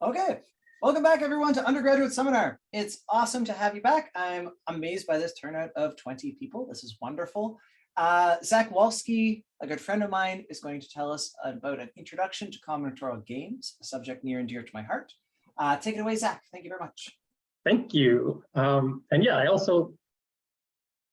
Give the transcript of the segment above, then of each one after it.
Okay, welcome back everyone to Undergraduate Seminar. It's awesome to have you back. I'm amazed by this turnout of 20 people. This is wonderful. Zack, a good friend of mine, is going to tell us about an introduction to combinatorial games, a subject near and dear to my heart. Take it away, Zack. Thank you very much. Thank you. And yeah, I also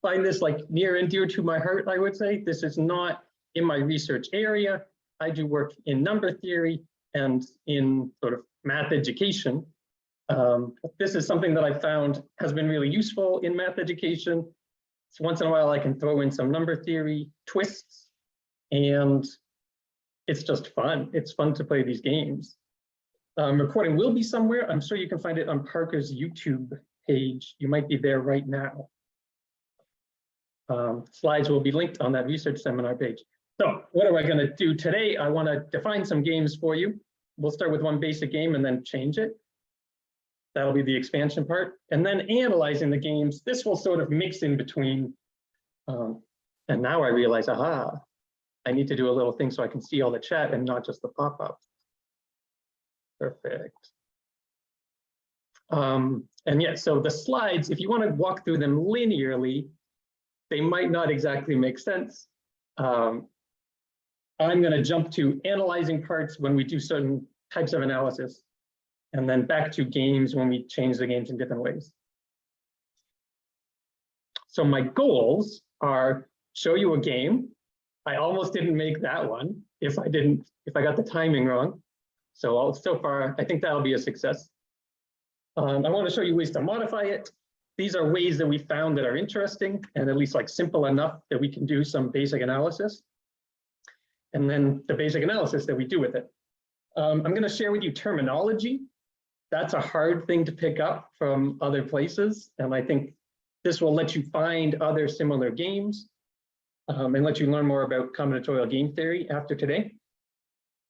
find this like near and dear to my heart, I would say. This is not in my research area. I do work in number theory and in sort of math education. This is something that I found has been really useful in math education. So once in a while I can throw in some number theory twists, and it's just fun. It's fun to play these games. Recording will be somewhere. I'm sure you can find it on Parker's YouTube page. You might be there right now. Slides will be linked on that research seminar page. So what am I going to do today? I want to define some games for you. We'll start with one basic game and then change it. That'll be the expansion part. And then analyzing the games. This will sort of mix in between. And now I realize, aha, I need to do a little thing so I can see all the chat and not just the pop-ups. Perfect. And yeah, so the slides, if you want to walk through them linearly, they might not exactly make sense. I'm going to jump to analyzing parts when we do certain types of analysis, and then back to games when we change the games in different ways. So my goals are show you a game. I almost didn't make that one if I got the timing wrong. So far, I think that'll be a success. I want to show you ways to modify it. These are ways that we found that are interesting and at least like simple enough that we can do some basic analysis. And then the basic analysis that we do with it. I'm going to share with you terminology. That's a hard thing to pick up from other places. And I think this will let you find other similar games and let you learn more about combinatorial game theory after today.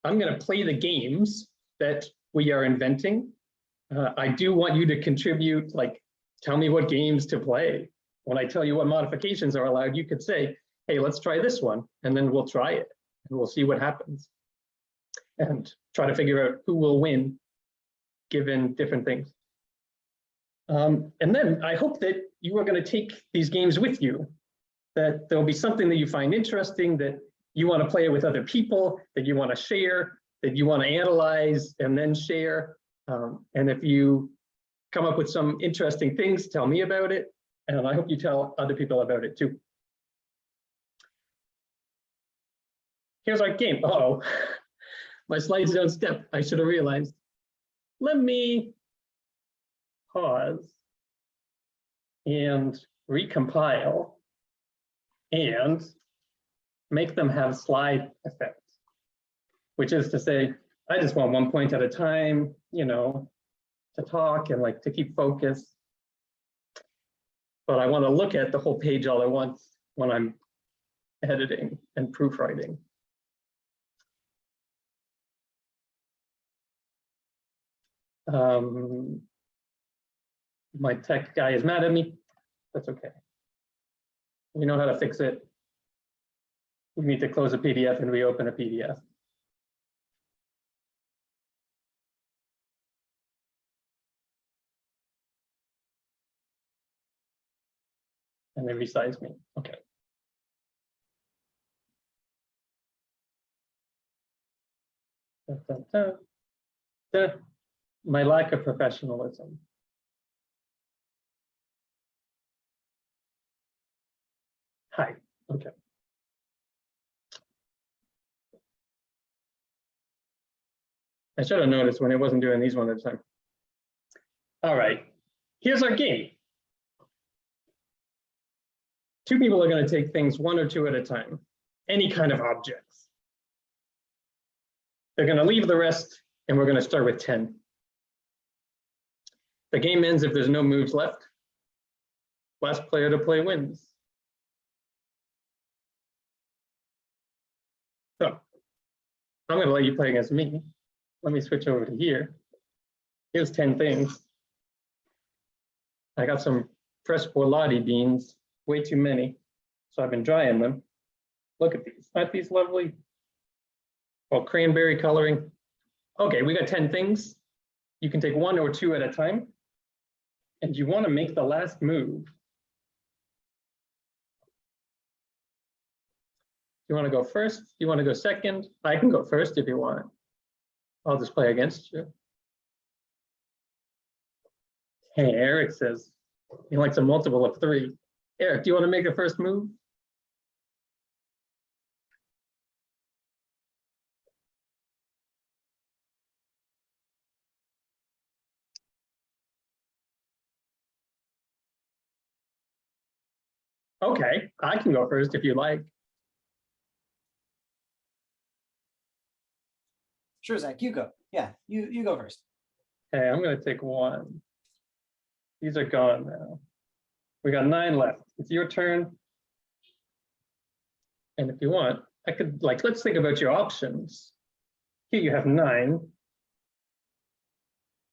I'm going to play the games that we are inventing. I do want you to contribute, like, tell me what games to play. When I tell you what modifications are allowed, you could say, hey, let's try this one, and then we'll try it, and we'll see what happens. And try to figure out who will win, given different things. And then I hope that you are going to take these games with you, that there'll be something that you find interesting, that you want to play it with other people, that you want to share, that you want to analyze and then share. And if you come up with some interesting things, tell me about it. And I hope you tell other people about it too. Here's our game. Uh-oh, my slides don't step. I should have realized. Let me pause and recompile and make them have slide effects, which is to say, I just want one point at a time, you know, to talk and like to keep focus. But I want to look at the whole page all at once when I'm editing and proofwriting. My tech guy is mad at me. That's okay. We know how to fix it. We need to close a PDF and reopen a PDF. And then resize me. Okay. My lack of professionalism. Hi. Okay. I should have noticed when I wasn't doing these one at a time. All right, here's our game. Two people are going to take things one or two at a time, any kind of objects. They're going to leave the rest, and we're going to start with 10. The game ends if there's no moves left. Last player to play wins. So I'm going to let you play against me. Let me switch over to here. Here's 10 things. I got some fresh borlotti beans, way too many. So I've been drying them. Look at these, aren't these lovely? Oh, cranberry coloring. Okay, we got 10 things. You can take one or two at a time, and you want to make the last move. You want to go first? You want to go second? I can go first if you want. I'll just play against you. Hey, Eric says he likes a multiple of 3. Eric, do you want to make a first move? Okay, I can go first if you like. Sure, Zach, you go. Yeah, you go first. Okay, I'm going to take 1. These are gone now. We got 9 left. It's your turn. And if you want, I could, like, let's think about your options. Here you have 9.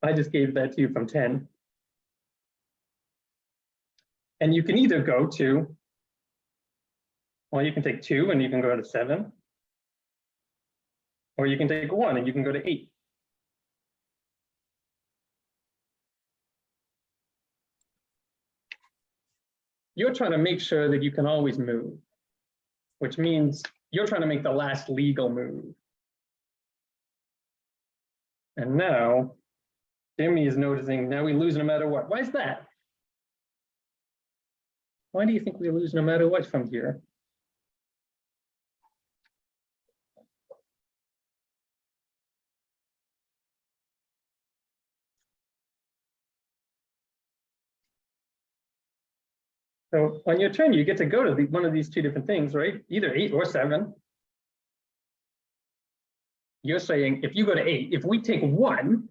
I just gave that to you from 10. And you can either go to, well, you can take 2 and you can go to 7. Or you can take 1 and you can go to 8. You're trying to make sure that you can always move, which means you're trying to make the last legal move. And now, Jimmy is noticing now we lose no matter what. Why is that? Why do you think we lose no matter what from here? So on your turn, you get to go to one of these 2 different things, right? Either 8 or 7. You're saying if you go to 8, if we take 1,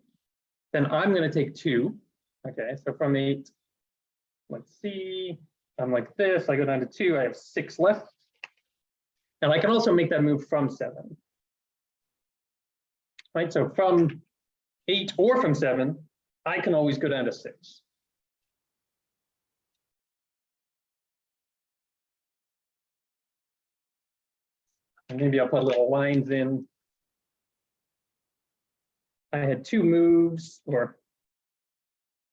then I'm going to take 2. Okay, so from 8, let's see, I'm like this, I go down to 2, I have 6 left. And I can also make that move from 7. Right, so from 8 or from 7, I can always go down to 6. And maybe I'll put little lines in. I had 2 moves, or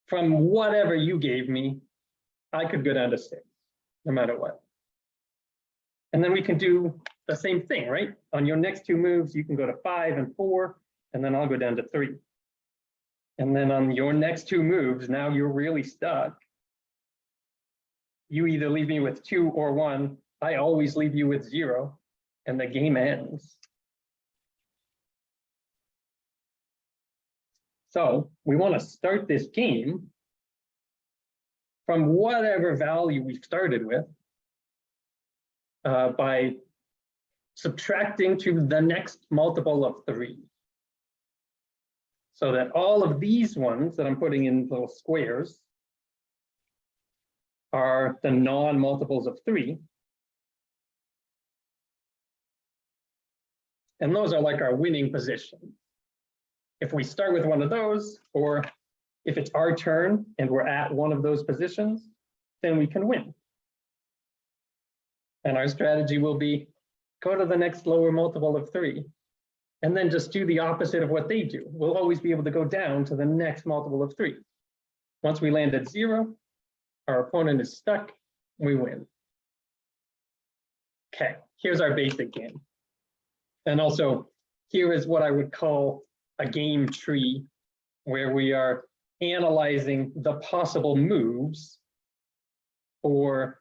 from whatever you gave me, I could go down to 6, no matter what. And then we can do the same thing, right? On your next 2 moves, you can go to 5 and 4, and then I'll go down to 3. And then on your next 2 moves, now you're really stuck. You either leave me with 2 or 1. I always leave you with 0, and the game ends. So we want to start this game from whatever value we started with by subtracting to the next multiple of 3. So that all of these ones that I'm putting in little squares are the non-multiples of 3. And those are like our winning position. If we start with one of those, or if it's our turn and we're at one of those positions, then we can win. And our strategy will be go to the next lower multiple of 3, and then just do the opposite of what they do. We'll always be able to go down to the next multiple of 3. Once we land at 0, our opponent is stuck, we win. Okay, here's our basic game. And also, here is what I would call a game tree, where we are analyzing the possible moves for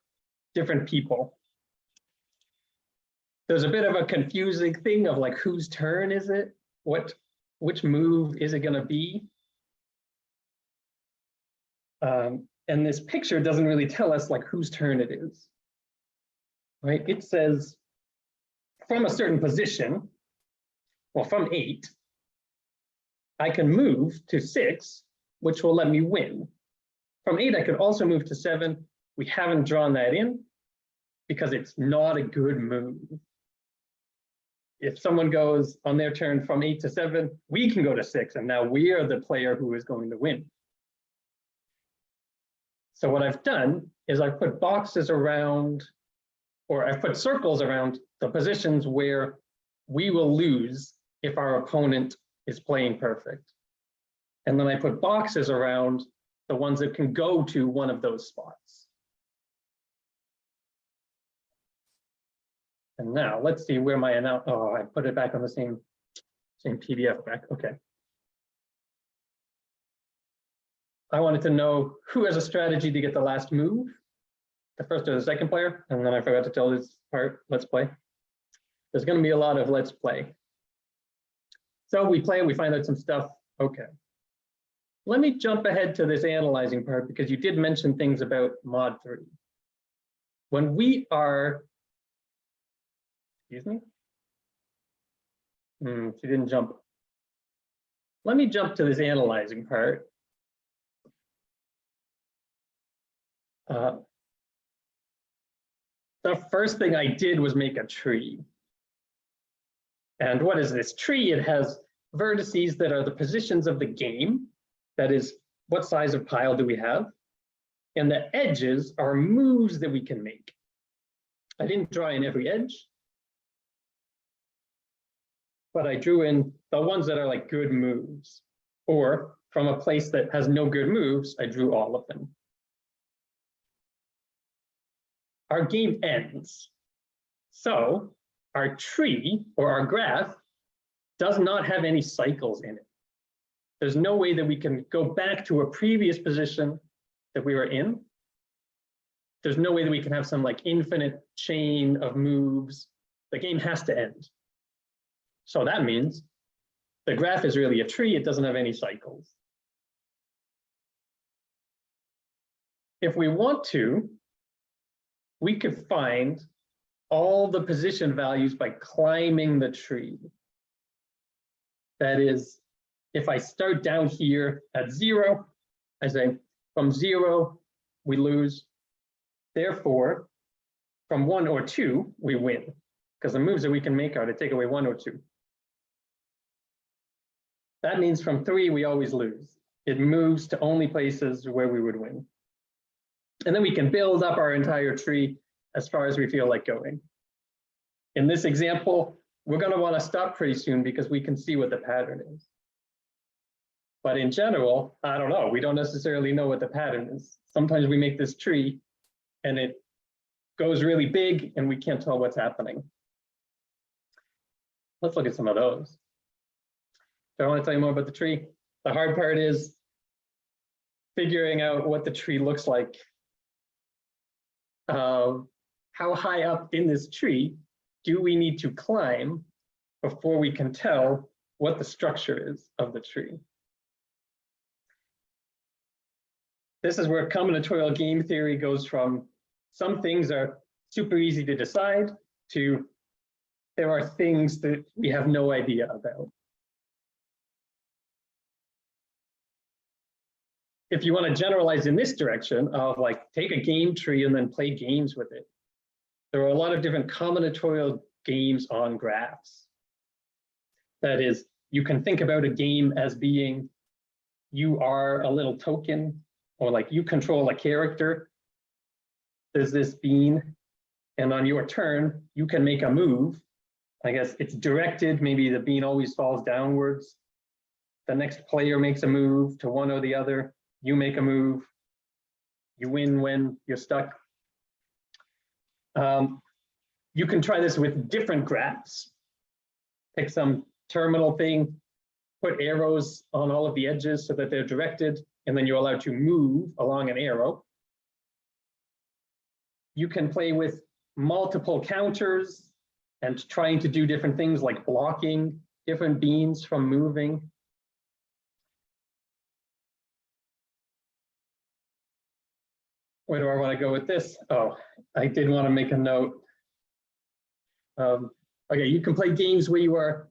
different people. There's a bit of a confusing thing of like, whose turn is it? Which move is it going to be? And this picture doesn't really tell us like whose turn it is, right? It says from a certain position, well, from 8, I can move to 6, which will let me win. From 8, I could also move to 7. We haven't drawn that in because it's not a good move. If someone goes on their turn from 8 to 7, we can go to 6, and now we are the player who is going to win. So what I've done is I've put boxes around, or I've put circles around the positions where we will lose if our opponent is playing perfect. And then I put boxes around the ones that can go to one of those spots. And now let's see where my oh, I put it back on the same PDF back. Okay. I wanted to know who has a strategy to get the last move, the first or the second player, and then I forgot to tell this part, let's play. There's going to be a lot of let's play. So we play, we find out some stuff. Okay. Let me jump ahead to this analyzing part because you did mention things about mod 3. When we are, excuse me? She didn't jump. Let me jump to this analyzing part. The first thing I did was make a tree. And what is this tree? It has vertices that are the positions of the game. That is, what size of pile do we have? And the edges are moves that we can make. I didn't draw in every edge, but I drew in the ones that are like good moves. Or from a place that has no good moves, I drew all of them. Our game ends. So our tree or our graph does not have any cycles in it. There's no way that we can go back to a previous position that we were in. There's no way that we can have some like infinite chain of moves. The game has to end. So that means the graph is really a tree. It doesn't have any cycles. If we want to, we could find all the position values by climbing the tree. That is, if I start down here at 0, I say from 0, we lose. Therefore, from 1 or 2, we win, because the moves that we can make are to take away 1 or 2. That means from 3, we always lose. It moves to only places where we would win. And then we can build up our entire tree as far as we feel like going. In this example, we're going to want to stop pretty soon because we can see what the pattern is. But in general, I don't know. We don't necessarily know what the pattern is. Sometimes we make this tree and it goes really big and we can't tell what's happening. Let's look at some of those. So I want to tell you more about the tree. The hard part is figuring out what the tree looks like. How high up in this tree do we need to climb before we can tell what the structure is of the tree? This is where combinatorial game theory goes from some things are super easy to decide to there are things that we have no idea about. If you want to generalize in this direction of like take a game tree and then play games with it, there are a lot of different combinatorial games on graphs. That is, you can think about a game as being you are a little token, or like you control a character. There's this bean, and on your turn, you can make a move. I guess it's directed, maybe the bean always falls downwards. The next player makes a move to one or the other. You make a move. You win when you're stuck. You can try this with different graphs. Pick some terminal thing, put arrows on all of the edges so that they're directed, and then you're allowed to move along an arrow. You can play with multiple counters and trying to do different things like blocking different beans from moving. Where do I want to go with this? Oh, I did want to make a note. Okay, you can play games where you are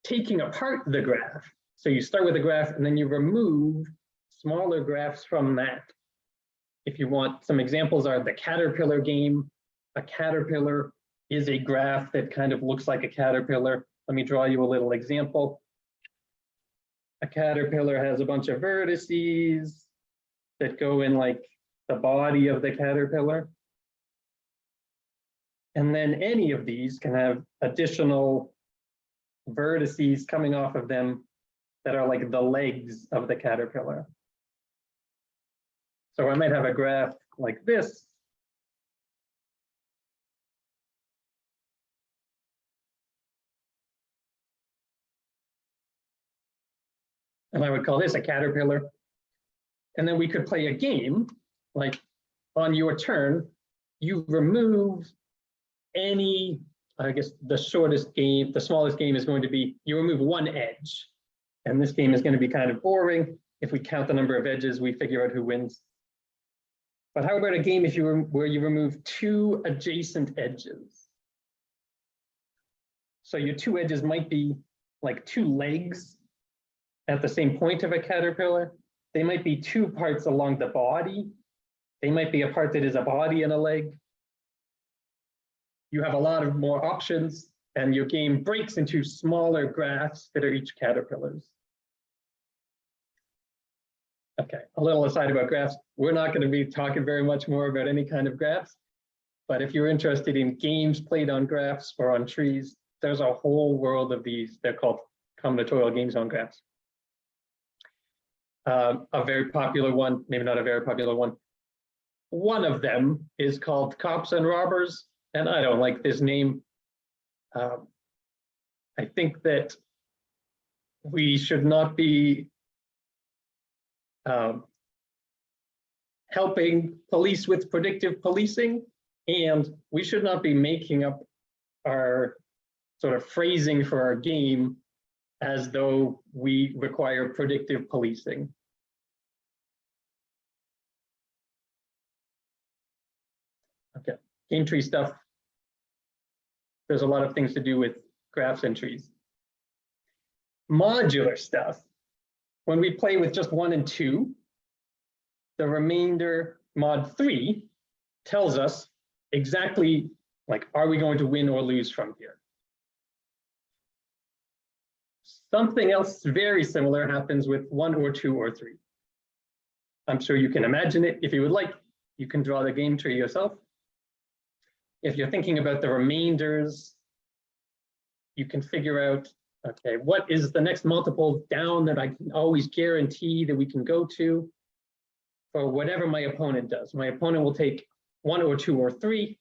taking apart the graph. So you start with a graph and then you remove smaller graphs from that. If you want, some examples are the caterpillar game. A caterpillar is a graph that kind of looks like a caterpillar. Let me draw you a little example. A caterpillar has a bunch of vertices that go in like the body of the caterpillar. And then any of these can have additional vertices coming off of them that are like the legs of the caterpillar. So I might have a graph like this. And I would call this a caterpillar. And then we could play a game, like on your turn, you remove any, I guess the shortest game, the smallest game is going to be, you remove one edge. And this game is going to be kind of boring. If we count the number of edges, we figure out who wins. But how about a game if where you remove two adjacent edges? So your two edges might be like two legs at the same point of a caterpillar. They might be two parts along the body. They might be a part that is a body and a leg. You have a lot of more options, and your game breaks into smaller graphs that are each caterpillars. Okay, a little aside about graphs. We're not going to be talking very much more about any kind of graphs, but if you're interested in games played on graphs or on trees, there's a whole world of these. They're called combinatorial games on graphs. A very popular one, maybe not a very popular one. One of them is called Cops and Robbers, and I don't like this name. I think that we should not be helping police with predictive policing, and we should not be making up our sort of phrasing for our game as though we require predictive policing. Okay, game tree stuff. There's a lot of things to do with graphs and trees. Modular stuff. When we play with just 1 and 2, the remainder, mod 3, tells us exactly, like, are we going to win or lose from here? Something else very similar happens with 1 or 2 or 3. I'm sure you can imagine it. If you would like, you can draw the game tree yourself. If you're thinking about the remainders, you can figure out, okay, what is the next multiple down that I can always guarantee that we can go to for whatever my opponent does. My opponent will take 1 or 2 or 3.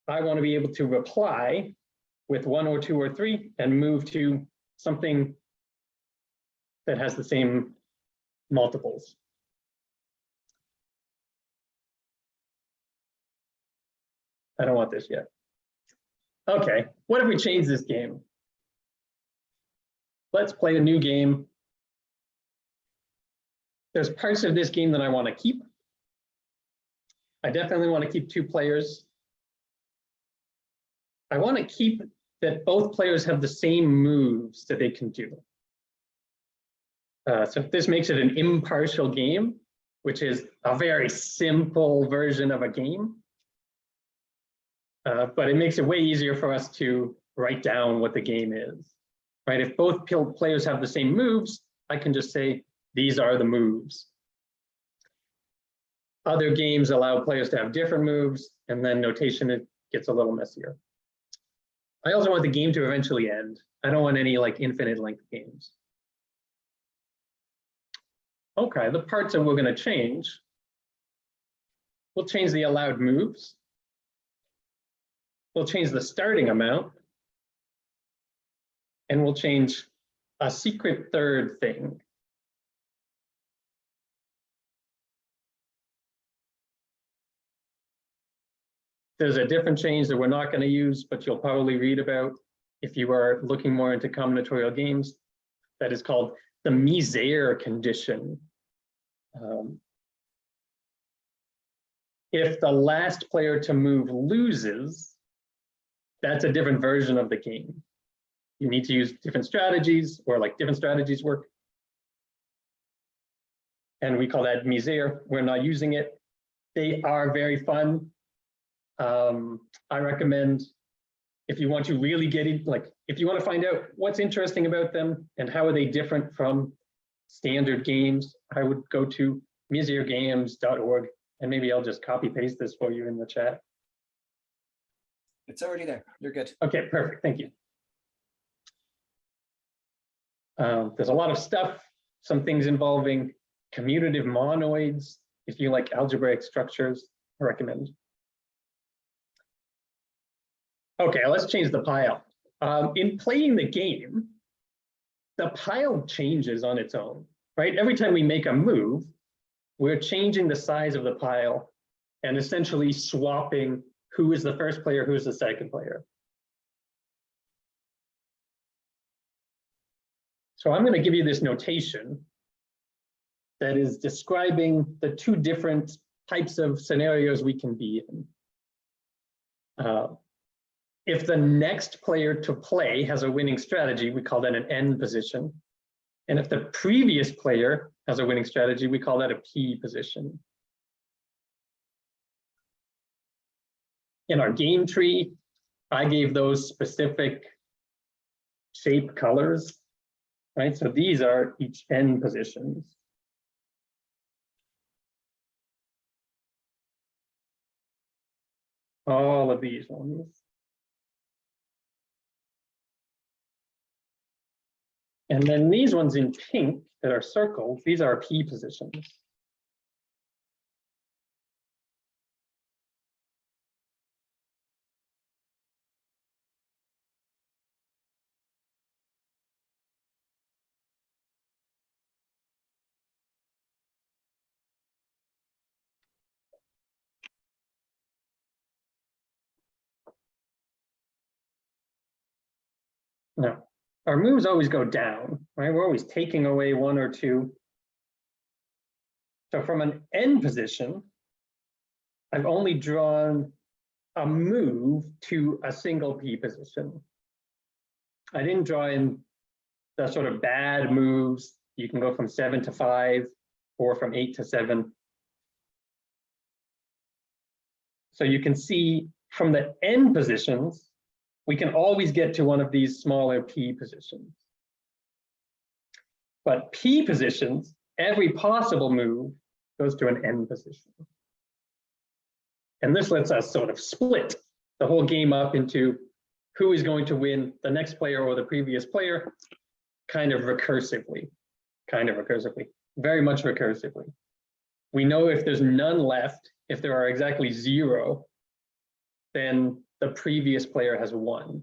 I want to be able to reply with 1 or 2 or 3 and move to something that has the same multiples. I don't want this yet. Okay, what if we change this game? Let's play a new game. There's parts of this game that I want to keep. I definitely want to keep 2 players. I want to keep that both players have the same moves that they can do. So this makes it an impartial game, which is a very simple version of a game. But it makes it way easier for us to write down what the game is. Right? If both players have the same moves, I can just say, these are the moves. Other games allow players to have different moves, and then notation, it gets a little messier. I also want the game to eventually end. I don't want any like infinite length games. Okay, the parts that we're going to change. We'll change the allowed moves. We'll change the starting amount. And we'll change a secret third thing. There's a different change that we're not going to use, but you'll probably read about if you are looking more into combinatorial games. That is called the misère condition. If the last player to move loses, that's a different version of the game. You need to use different strategies, or like different strategies work. And we call that misère. We're not using it. They are very fun. I recommend, if you want to really get in, like if you want to find out what's interesting about them and how are they different from standard games, I would go to miseregames.org, and maybe I'll just copy paste this for you in the chat. It's already there. You're good. Okay, perfect. Thank you. There's a lot of stuff, some things involving commutative monoids. If you like algebraic structures, I recommend. Okay, let's change the pile. In playing the game, the pile changes on its own, right? Every time we make a move, we're changing the size of the pile and essentially swapping who is the first player, who's the second player. So I'm going to give you this notation that is describing the two different types of scenarios we can be in. If the next player to play has a winning strategy, we call that an N position. And if the previous player has a winning strategy, we call that a P position. In our game tree, I gave those specific shape colors, right? So these are each N positions. All of these ones. And then these ones in pink that are circled, these are P positions. Now, our moves always go down, right? We're always taking away one or two. So from an N position, I've only drawn a move to a single P position. I didn't draw in the sort of bad moves. You can go from 7 to 5 or from 8 to 7. So you can see from the N positions, we can always get to one of these smaller P positions. But P positions, every possible move goes to an N position. And this lets us sort of split the whole game up into who is going to win, the next player or the previous player, kind of recursively, very much recursively. We know if there's none left, if there are exactly 0, then the previous player has won.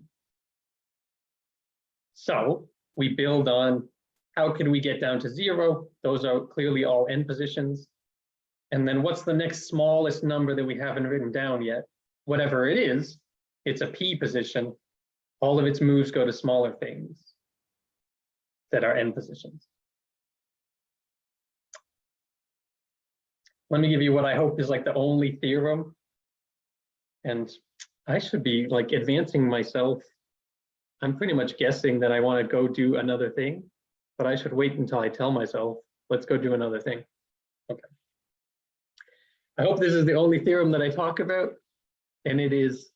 So we build on how can we get down to 0? Those are clearly all N positions. And then what's the next smallest number that we haven't written down yet? Whatever it is, it's a P position. All of its moves go to smaller things that are N positions. Let me give you what I hope is like the only theorem. And I should be like advancing myself. I'm pretty much guessing that I want to go do another thing, but I should wait until I tell myself, let's go do another thing. Okay. I hope this is the only theorem that I talk about, and it is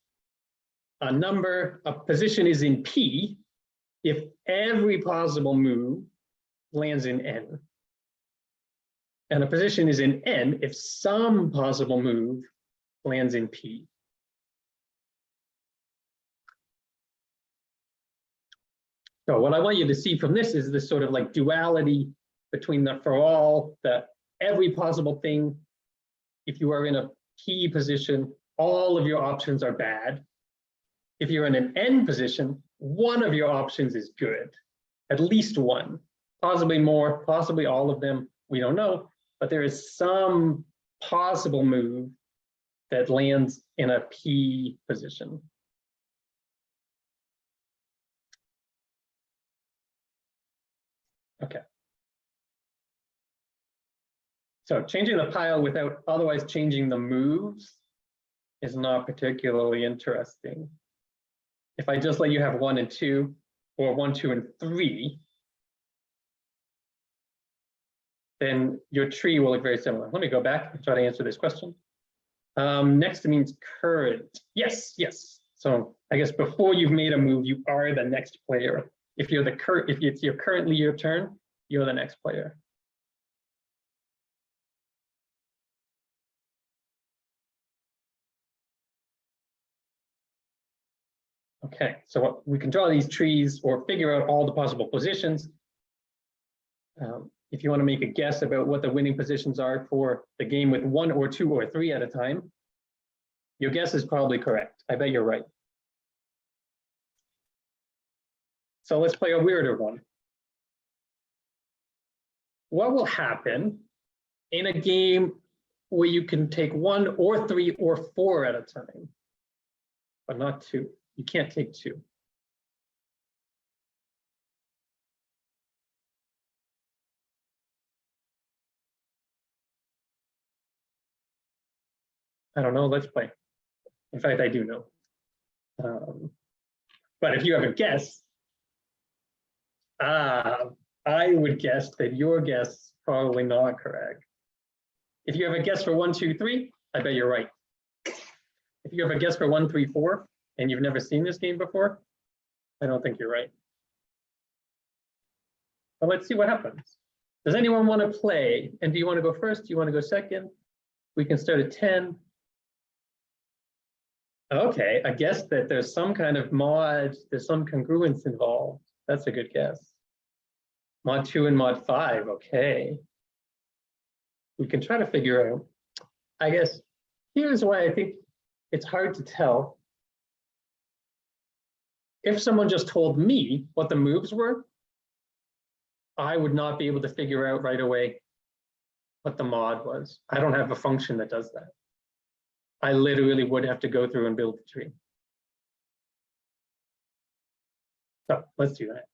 a number, a position is in P if every possible move lands in N. And a position is in N if some possible move lands in P. So what I want you to see from this is this sort of like duality between the for all, the every possible thing. If you are in a P position, all of your options are bad. If you're in an N position, one of your options is good, at least one, possibly more, possibly all of them, we don't know, but there is some possible move that lands in a P position. Okay. So changing the pile without otherwise changing the moves is not particularly interesting. If I just let you have 1 and 2, or 1, 2, and 3, then your tree will look very similar. Let me go back and try to answer this question. Next means current. Yes, yes. So I guess before you've made a move, you are the next player. If you're if it's currently your turn, you're the next player. Okay, so we can draw these trees or figure out all the possible positions. If you want to make a guess about what the winning positions are for the game with 1 or 2 or 3 at a time, your guess is probably correct. I bet you're right. So let's play a weirder one. What will happen in a game where you can take 1 or 3 or 4 at a time, but not 2? You can't take 2. I don't know, let's play. In fact, I do know. But if you have a guess, I would guess that your guess is probably not correct. If you have a guess for 1, 2, 3, I bet you're right. If you have a guess for 1, 3, 4, and you've never seen this game before, I don't think you're right. But let's see what happens. Does anyone want to play? And do you want to go first? Do you want to go second? We can start at 10. Okay, I guess that there's some kind of mod, there's some congruence involved. That's a good guess. Mod 2 and mod 5, okay. We can try to figure out. I guess here's why I think it's hard to tell. If someone just told me what the moves were, I would not be able to figure out right away what the mod was. I don't have a function that does that. I literally would have to go through and build the tree. So let's do that.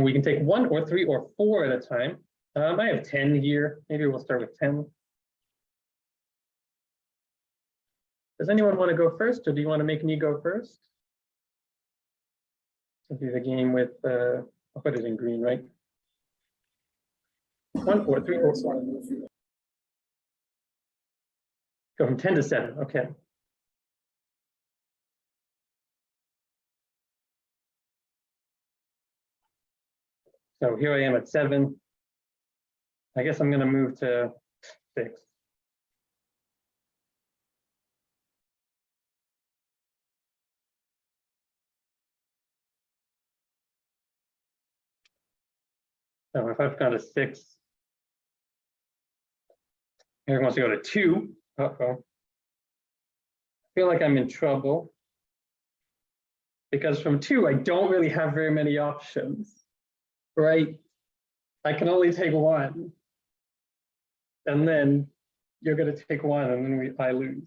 We can take 1 or 3 or 4 at a time. I have 10 here. Maybe we'll start with 10. Does anyone want to go first, or do you want to make me go first? I'll do the game with, I'll put it in green, right? 1 or 3 or 4. Go from 10 to 7, okay. So here I am at 7. I guess I'm going to move to 6. So if I've got a 6, Eric wants to go to 2. Uh-oh. I feel like I'm in trouble because from 2, I don't really have very many options, right? I can only take 1. And then you're going to take 1 and then I lose.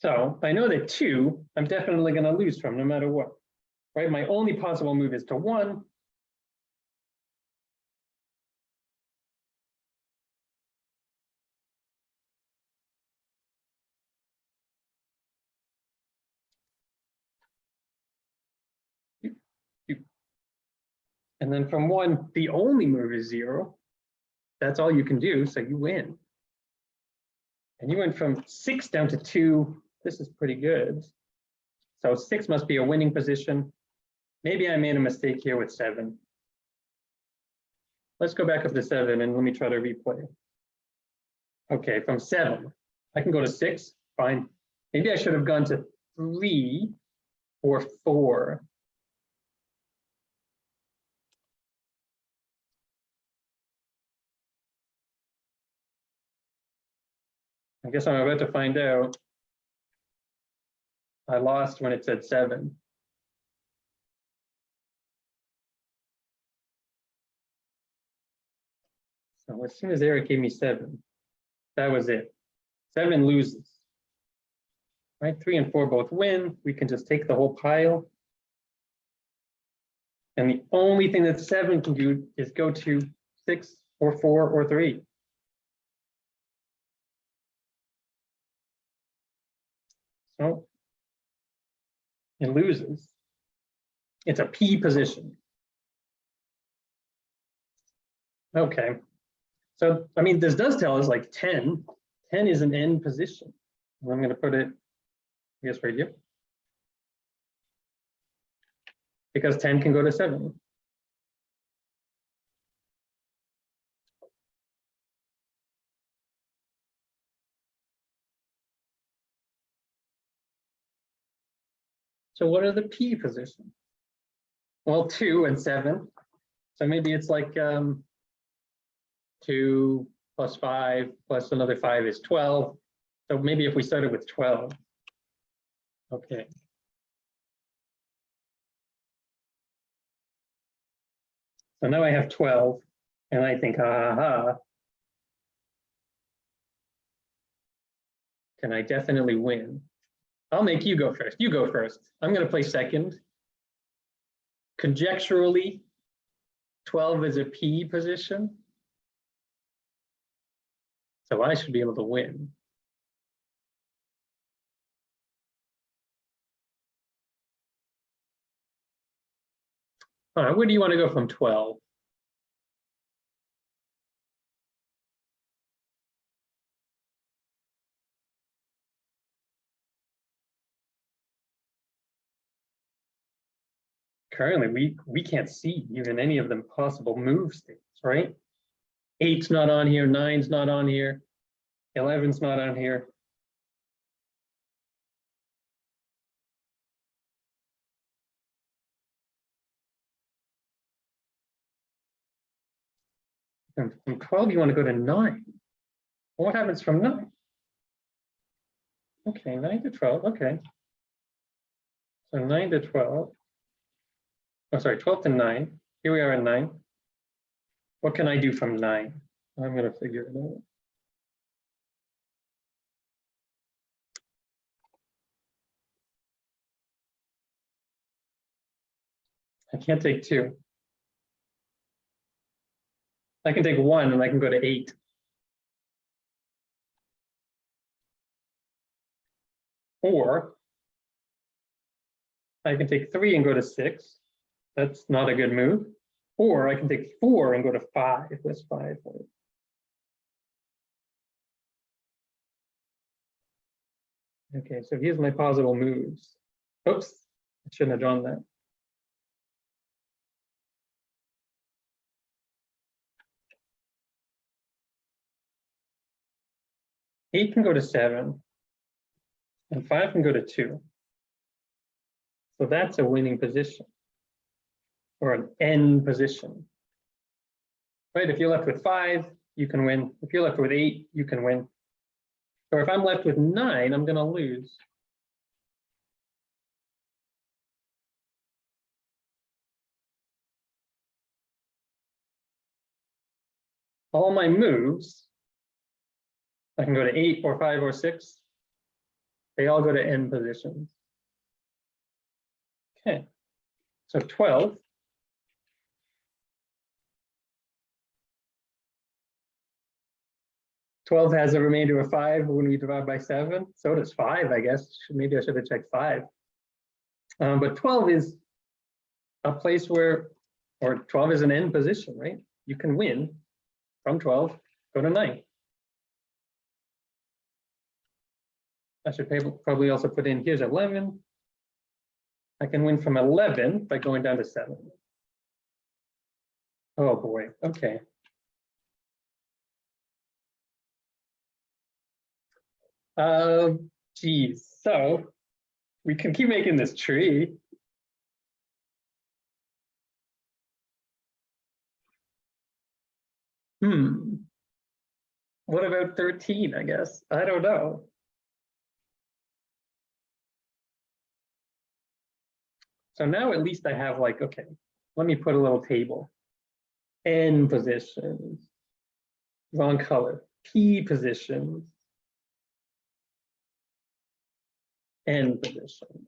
So I know that 2, I'm definitely going to lose from no matter what, right? My only possible move is to 1. And then from 1, the only move is 0. That's all you can do, so you win. And you went from 6 down to 2. This is pretty good. So 6 must be a winning position. Maybe I made a mistake here with 7. Let's go back up to 7 and let me try to replay. Okay, from 7, I can go to 6, fine. Maybe I should have gone to 3 or 4. I guess I'm about to find out. I lost when it said 7. So as soon as Eric gave me 7, that was it. 7 loses. Right, 3 and 4 both win. We can just take the whole pile. And the only thing that 7 can do is go to 6 or 4 or 3. So it loses. It's a P position. Okay. So, I mean, this does tell us like 10. 10 is an N position. I'm going to put it, I guess, right here. Because 10 can go to 7. So what are the P positions? Well, 2 and 7. So maybe it's like 2 plus 5 plus another 5 is 12. So maybe if we started with 12. Okay. So now I have 12, and I think, can I definitely win? I'll make you go first. You go first. I'm going to play second. Conjecturally, 12 is a P position. So I should be able to win. All right, where do you want to go from 12? Currently, we can't see even any of them possible move states, right? 8's not on here, 9's not on here, 11's not on here. And from 12, you want to go to 9. What happens from 9? Okay, 9 to 12, okay. So 9 to 12. Oh, sorry, 12 to 9. Here we are at 9. What can I do from 9? I'm going to figure it out. I can't take 2. I can take 1 and I can go to 8. Or I can take 3 and go to 6. That's not a good move. Or I can take 4 and go to 5. That's 5. Okay, so here's my possible moves. Oops, I shouldn't have drawn that. Eight can go to 7, and 5 can go to 2. So that's a winning position, or an end position. Right, if you're left with 5, you can win. If you're left with 8, you can win. Or if I'm left with 9, I'm going to lose. All my moves, I can go to 8 or 5 or 6. They all go to end positions. Okay, so 12. Twelve has a remainder of 5 when we divide by 7. So does 5, I guess. Maybe I should have checked 5. But 12 is a place where, or 12 is an end position, right? You can win from 12, go to 9. I should probably also put in, here's 11. I can win from 11 by going down to 7. Oh boy, okay. Geez, so we can keep making this tree. What about 13, I guess? I don't know. So now at least I have like, okay, let me put a little table. N positions, wrong color, P positions, N position.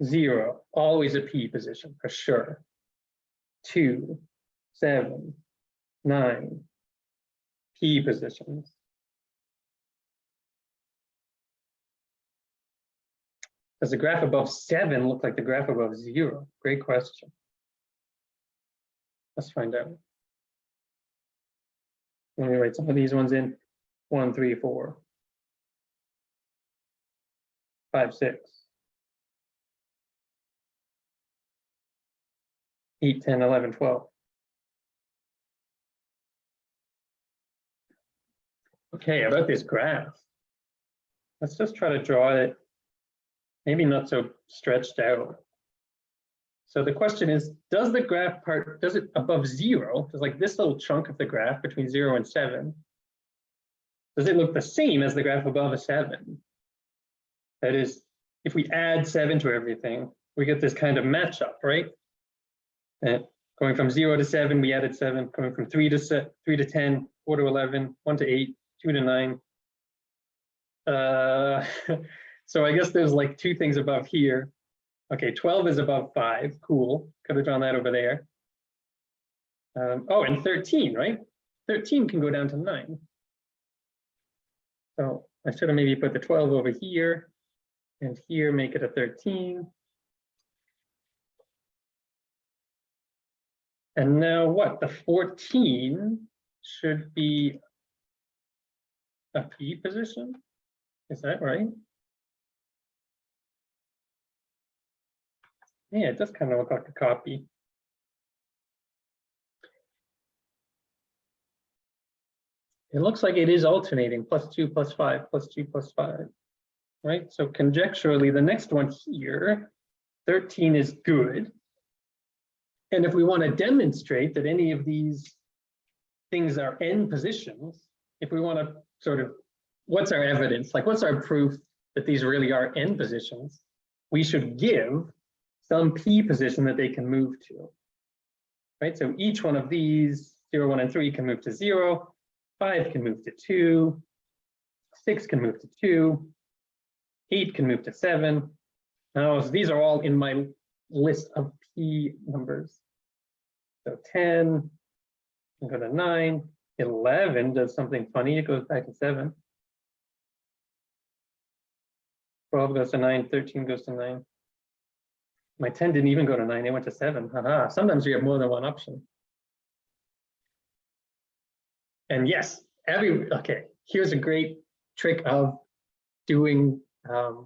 Zero, always a P position for sure. 2, 7, 9, P positions. Does the graph above 7 look like the graph above 0? Great question. Let's find out. Let me write some of these ones in. 1, 3, 4, 5, 6, 8, 10, 11, 12. Okay, about this graph. Let's just try to draw it, maybe not so stretched out. So the question is, does the graph part, does it above 0, does like this little chunk of the graph between 0 and 7, does it look the same as the graph above a 7? That is, if we add 7 to everything, we get this kind of matchup, right? And going from 0 to 7, we added 7. Going from 3 to 10, 4 to 11, 1 to 8, 2 to 9. So I guess there's like two things above here. Okay, 12 is above 5. Cool. Could have drawn that over there. Oh, and 13, right? 13 can go down to 9. So I should have maybe put the 12 over here, and here make it a 13. And now what? The 14 should be a P position? Is that right? Yeah, it does kind of look like a copy. It looks like it is alternating, +2, +5, +2, +5, right? So conjecturally, the next one here, 13 is good. And if we want to demonstrate that any of these things are n positions, if we want to sort of, what's our evidence? Like, what's our proof that these really are n positions? We should give some p position that they can move to, right? So each one of these, 0, 1, and 3 can move to 0, 5 can move to 2, 6 can move to 2, 8 can move to 7. Now, so these are all in my list of p numbers. So 10 can go to 9, 11 does something funny, it goes back to 7. 12 goes to 9, 13 goes to 9. My 10 didn't even go to 9, it went to 7. Haha. Sometimes you have more than one option. And yes, okay, here's a great trick of doing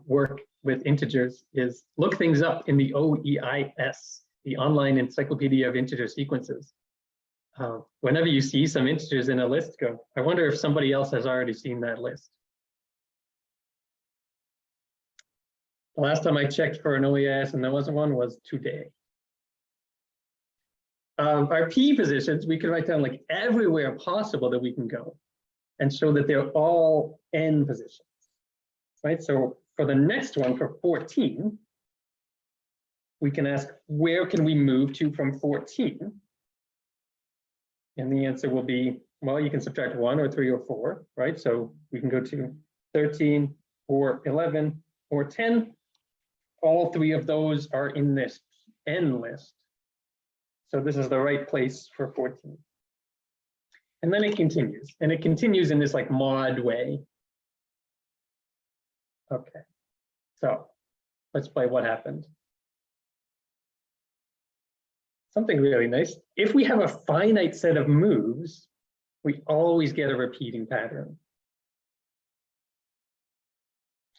work with integers is look things up in the OEIS, the Online Encyclopedia of Integer Sequences. Whenever you see some integers in a list, go, I wonder if somebody else has already seen that list. The last time I checked for an OEIS and there wasn't one was today. Our p positions, we can write down like everywhere possible that we can go and show that they're all n positions, right? So for the next one, for 14, we can ask, where can we move to from 14? And the answer will be, well, you can subtract 1 or 3 or 4, right? So we can go to 13 or 11 or 10. All three of those are in this n list. So this is the right place for 14. And then it continues, and it continues in this like mod way. Okay, so let's play what happened. Something really nice. If we have a finite set of moves, we always get a repeating pattern.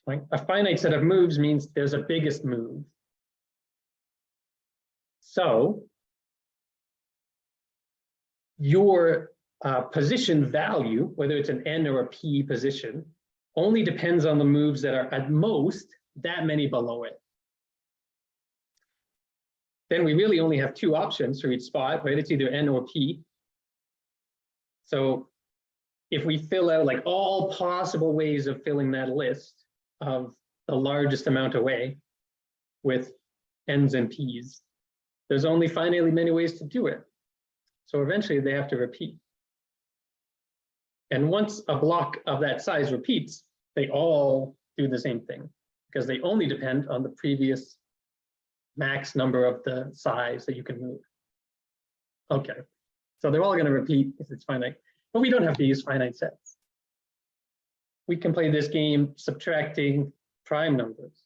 Like a finite set of moves means there's a biggest move. So your position value, whether it's an n or a p position, only depends on the moves that are at most that many below it. Then we really only have two options for each spot, right? It's either n or p. So if we fill out like all possible ways of filling that list of the largest amount away with n's and p's, there's only finitely many ways to do it. So eventually they have to repeat. And once a block of that size repeats, they all do the same thing because they only depend on the previous max number of the size that you can move. Okay, so they're all going to repeat if it's finite, but we don't have to use finite sets. We can play this game subtracting prime numbers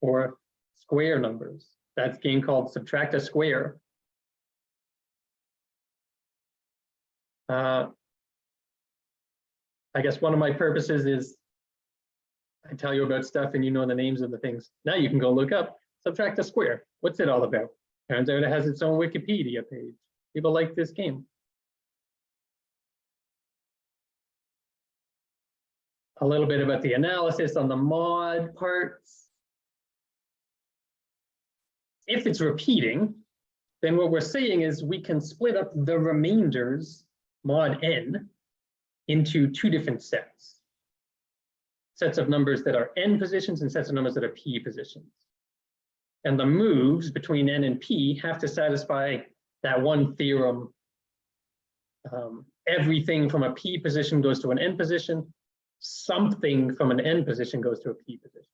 or square numbers. That's a game called Subtract a Square. I guess one of my purposes is I tell you about stuff and you know the names of the things. Now you can go look up Subtract a Square. What's it all about? Turns out it has its own Wikipedia page. People like this game. a little bit about the analysis on the mod parts. If it's repeating, then what we're saying is we can split up the remainders, mod n, into two different sets. Sets of numbers that are n positions and sets of numbers that are p positions. And the moves between n and p have to satisfy that one theorem. Everything from a p position goes to an n position. Something from an n position goes to a p position.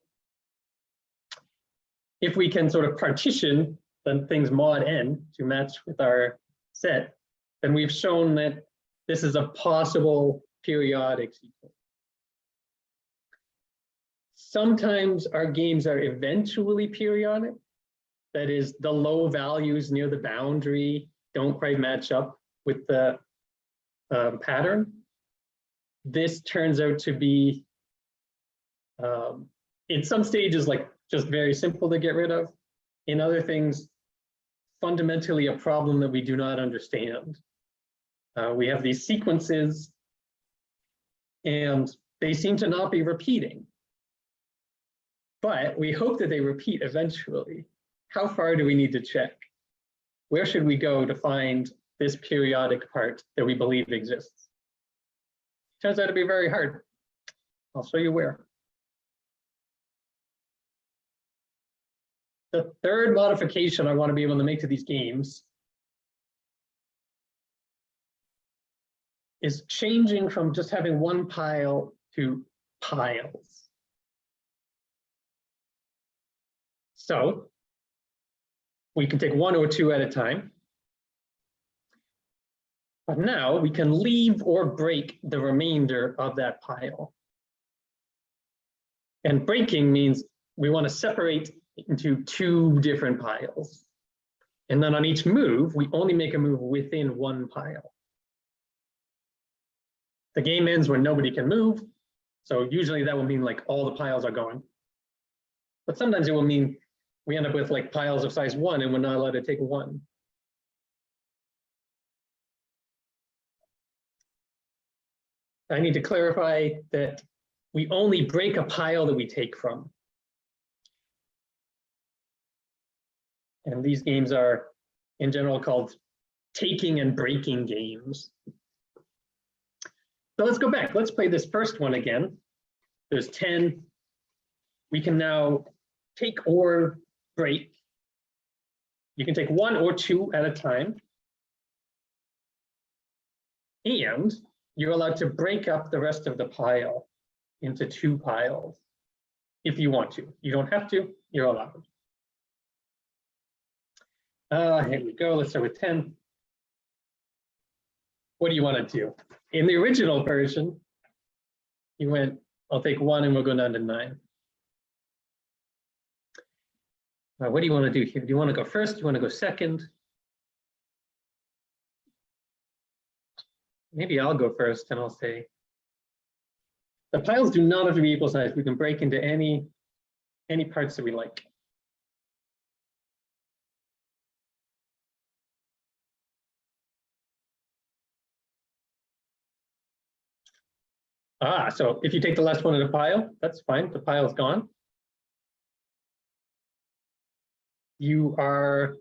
If we can sort of partition the things mod n to match with our set, then we've shown that this is a possible periodic sequence. Sometimes our games are eventually periodic. That is, the low values near the boundary don't quite match up with the pattern. This turns out to be, in some stages, like just very simple to get rid of. In other things, fundamentally a problem that we do not understand. We have these sequences and they seem to not be repeating. But we hope that they repeat eventually. How far do we need to check? Where should we go to find this periodic part that we believe exists? Turns out to be very hard. I'll show you where. The third modification I want to be able to make to these games is changing from just having one pile to piles. So we can take one or two at a time. But now we can leave or break the remainder of that pile. And breaking means we want to separate into two different piles. And then on each move, we only make a move within one pile. The game ends when nobody can move. So usually that will mean like all the piles are gone. But sometimes it will mean we end up with like piles of size 1 and we're not allowed to take 1. I need to clarify that we only break a pile that we take from. And these games are, in general, called taking and breaking games. So let's go back. Let's play this first one again. There's 10. We can now take or break. You can take 1 or 2 at a time. And you're allowed to break up the rest of the pile into 2 piles if you want to. You don't have to, you're allowed. Here we go, let's start with 10. What do you want to do? In the original version, you went, I'll take 1 and we'll go down to 9. What do you want to do here? Do you want to go first? Do you want to go second? Maybe I'll go first and I'll say, the piles do not have to be equal size. We can break into any parts that we like. So if you take the last one in a pile, that's fine. The pile's gone. You are,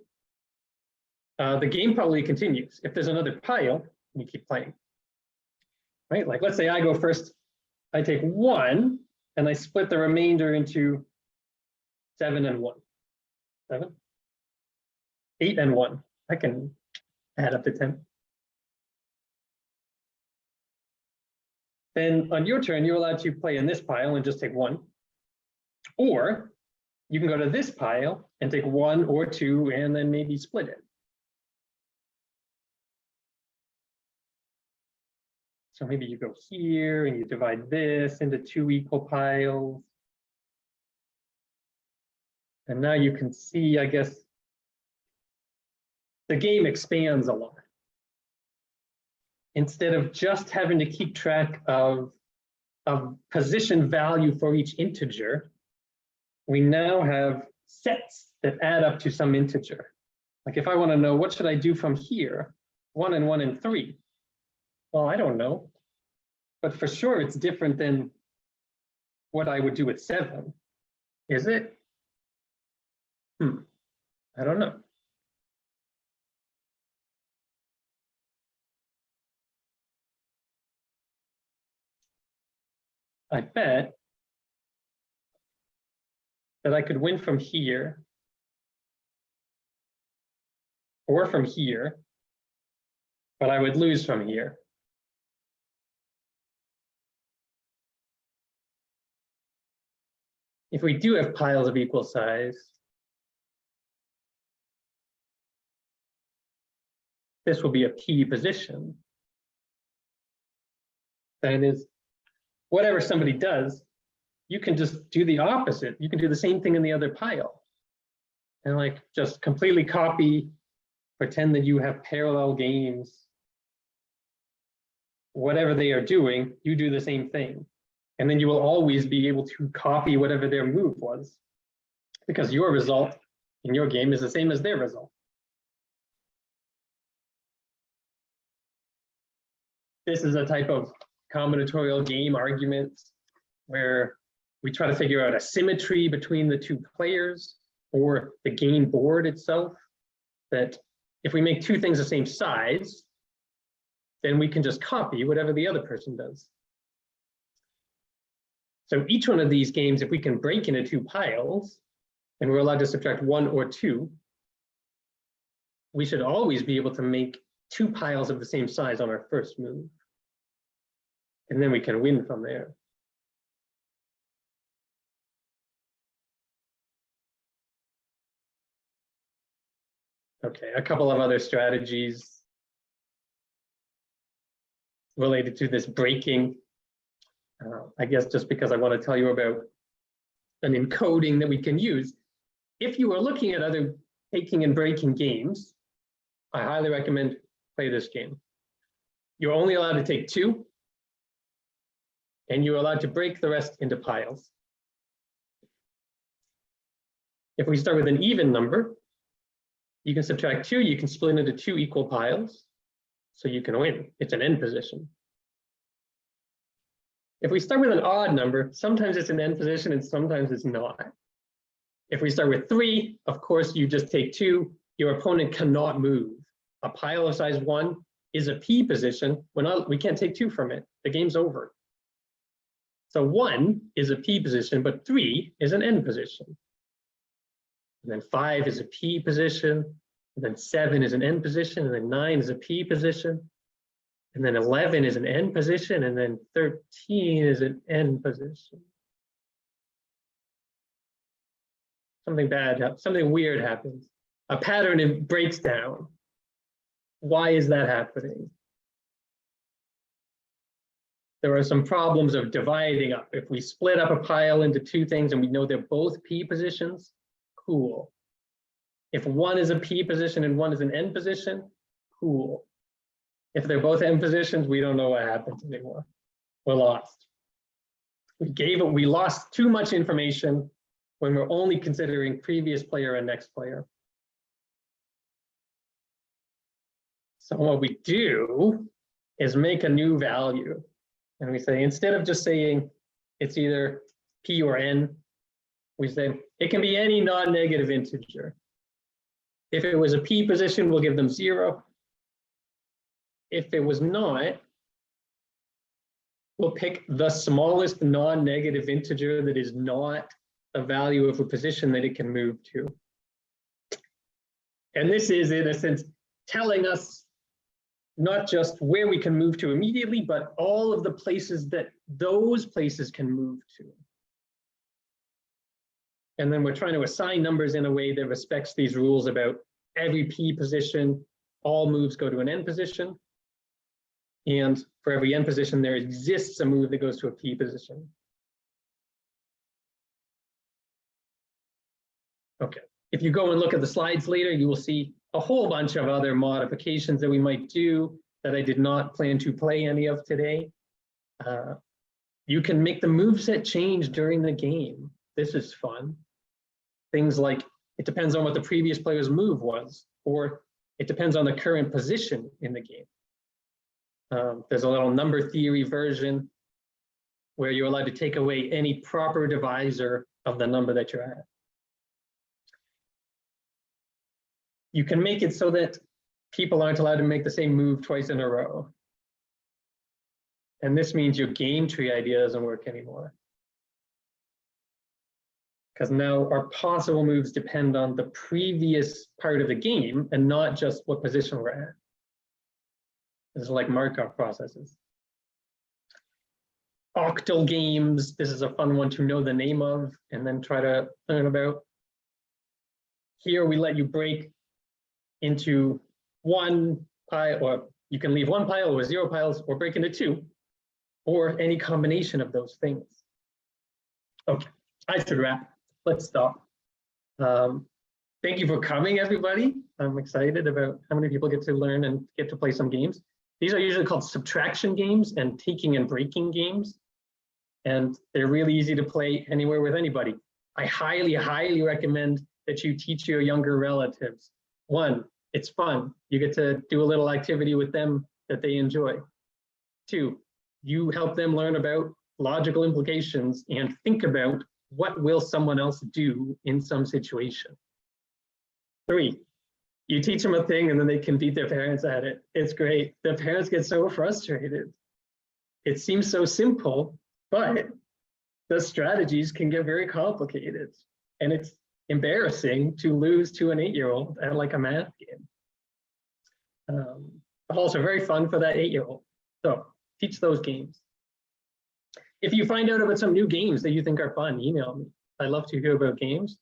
the game probably continues. If there's another pile, you keep playing. Right? Like, let's say I go first. I take 1 and I split the remainder into 7 and 1. 7? 8 and 1. I can add up to 10. Then on your turn, you're allowed to play in this pile and just take 1. Or you can go to this pile and take 1 or 2 and then maybe split it. So maybe you go here and you divide this into 2 equal piles. And now you can see, I guess, the game expands a lot. Instead of just having to keep track of position value for each integer, we now have sets that add up to some integer. Like if I want to know what should I do from here, 1 and 1 and 3. Well, I don't know, but for sure it's different than what I would do with 7, is it? I don't know. I bet that I could win from here or from here, but I would lose from here. If we do have piles of equal size, this will be a P position. That is, whatever somebody does, you can just do the opposite. You can do the same thing in the other pile. And like just completely copy, pretend that you have parallel games. Whatever they are doing, you do the same thing. And then you will always be able to copy whatever their move was, because your result in your game is the same as their result. This is a type of combinatorial game argument where we try to figure out a symmetry between the two players or the game board itself, that if we make two things the same size, then we can just copy whatever the other person does. So each one of these games, if we can break into two piles, and we're allowed to subtract 1 or 2, we should always be able to make two piles of the same size on our first move. And then we can win from there. Okay, a couple of other strategies related to this breaking. I guess just because I want to tell you about an encoding that we can use. If you are looking at other taking and breaking games, I highly recommend play this game. You're only allowed to take 2, and you're allowed to break the rest into piles. If we start with an even number, you can subtract 2, you can split into 2 equal piles, so you can win. It's an end position. If we start with an odd number, sometimes it's an end position and sometimes it's not. If we start with 3, of course, you just take 2. Your opponent cannot move. A pile of size 1 is a P position. We can't take 2 from it. The game's over. So 1 is a P position, but 3 is an end position. And then 5 is a P position. And then 7 is an end position. And then 9 is a P position. And then 11 is an end position, and then 13 is an end position. Something weird happens. A pattern breaks down. Why is that happening? There are some problems of dividing up. If we split up a pile into 2 things and we know they're both P positions, cool. If 1 is a P position and 1 is an end position, cool. If they're both end positions, we don't know what happens anymore. We're lost. We lost too much information when we're only considering previous player and next player. So what we do is make a new value. And we say, instead of just saying it's either P or N, we say it can be any non-negative integer. If it was a P position, we'll give them 0. If it was not, we'll pick the smallest non-negative integer that is not a value of a position that it can move to. And this is, in a sense, telling us not just where we can move to immediately, but all of the places that those places can move to. And then we're trying to assign numbers in a way that respects these rules about every P position, all moves go to an N position. And for every N position, there exists a move that goes to a P position. Okay, if you go and look at the slides later, you will see a whole bunch of other modifications that we might do that I did not plan to play any of today. You can make the moveset change during the game. This is fun. Things like, it depends on what the previous player's move was, or it depends on the current position in the game. There's a little number theory version where you're allowed to take away any proper divisor of the number that you're at. You can make it so that people aren't allowed to make the same move twice in a row. And this means your game tree idea doesn't work anymore. Because now our possible moves depend on the previous part of the game and not just what position we're at. This is like Markov processes. Octal games, this is a fun one to know the name of and then try to learn about. Here we let you break into one pile, or you can leave one pile or 0 piles, or break into 2, or any combination of those things. Okay, I should wrap. Let's stop. Thank you for coming, everybody. I'm excited about how many people get to learn and get to play some games. These are usually called subtraction games and taking and breaking games. And they're really easy to play anywhere with anybody. I highly, highly recommend that you teach your younger relatives. 1, it's fun. You get to do a little activity with them that they enjoy. 2, you help them learn about logical implications and think about what will someone else do in some situation. 3, you teach them a thing and then they can beat their parents at it. It's great. The parents get so frustrated. It seems so simple, but the strategies can get very complicated. And it's embarrassing to lose to an 8-year-old at like a math game. But also very fun for that 8-year-old. So teach those games. If you find out about some new games that you think are fun, email me. I love to hear about games.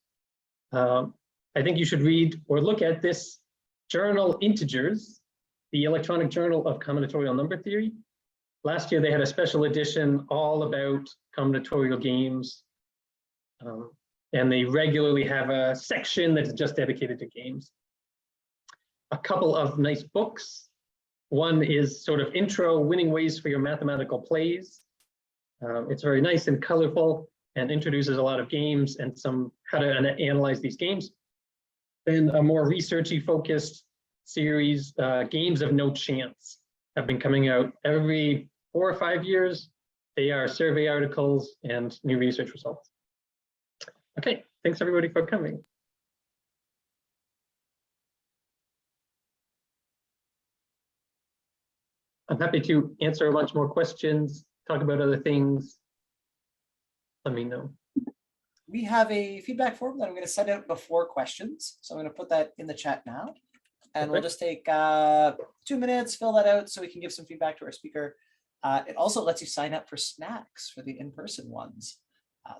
I think you should read or look at this journal, Integers, the electronic journal of combinatorial number theory. Last year, they had a special edition all about combinatorial games. And they regularly have a section that's just dedicated to games. A couple of nice books. One is sort of Intro, Winning Ways for Your Mathematical Plays. It's very nice and colorful and introduces a lot of games and some how to analyze these games. Then a more researchy focused series, Games of No Chance, have been coming out every 4 or 5 years. They are survey articles and new research results. Okay, thanks everybody for coming. I'm happy to answer a bunch more questions, talk about other things. Let me know. We have a feedback form that I'm going to send out before questions. So I'm going to put that in the chat now. And we'll just take 2 minutes, fill that out so we can give some feedback to our speaker. It also lets you sign up for snacks for the in-person ones.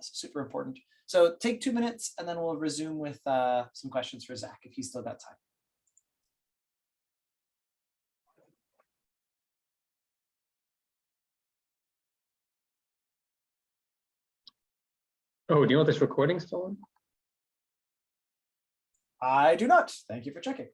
So super important. So take 2 minutes and then we'll resume with some questions for Zack if he's still got time. Oh, do you want this recording still on? I do not. Thank you for checking.